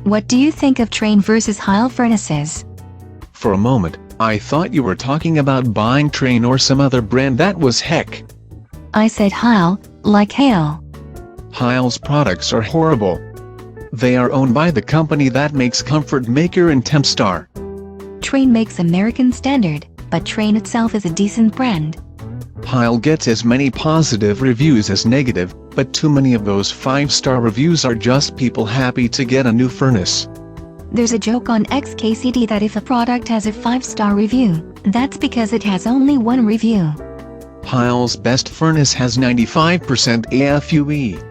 What do you think of Trane versus Heil furnaces? For a moment, I thought you were talking about buying Trane or some other brand that was heck. I said Heil, like Heil. Heil's products are horrible. They are owned by the company that makes Comfortmaker and Tempstar. Trane makes American Standard, but Trane itself is a decent brand. Heil gets as many positive reviews as negative, but too many of those 5-star reviews are just people happy to get a new furnace. There's a joke on XKCD that if a product has a 5-star review, that's because it has only one review. Heil's best furnace has 95% AFUE.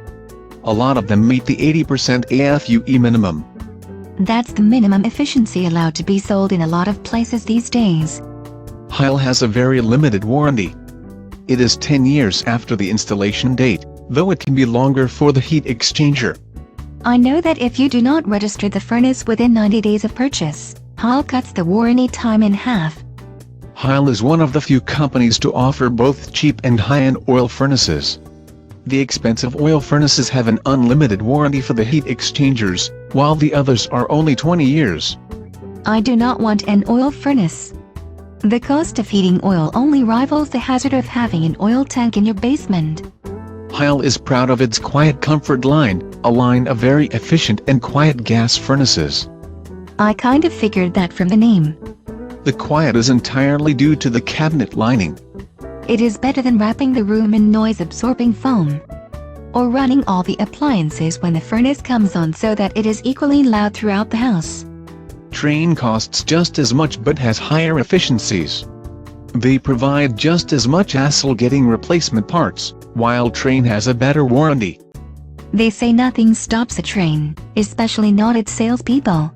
A lot of them meet the 80% AFUE minimum. That's the minimum efficiency allowed to be sold in a lot of places these days. Heil has a very limited warranty. It is 10 years after the installation date, though it can be longer for the heat exchanger. I know that if you do not register the furnace within 90 days of purchase, Heil cuts the warranty time in half. Heil is one of the few companies to offer both cheap and high-end oil furnaces. The expensive oil furnaces have an unlimited warranty for the heat exchangers, while the others are only 20 years. I do not want an oil furnace. The cost of heating oil only rivals the hazard of having an oil tank in your basement. Heil is proud of its Quiet Comfort line, a line of very efficient and quiet gas furnaces. I kind of figured that from the name. The quiet is entirely due to the cabinet lining. It is better than wrapping the room in noise-absorbing foam, or running all the appliances when the furnace comes on so that it is equally loud throughout the house. Trane costs just as much but has higher efficiencies. They provide just as much hassle getting replacement parts, while Trane has a better warranty. They say nothing stops a Trane, especially not its salespeople.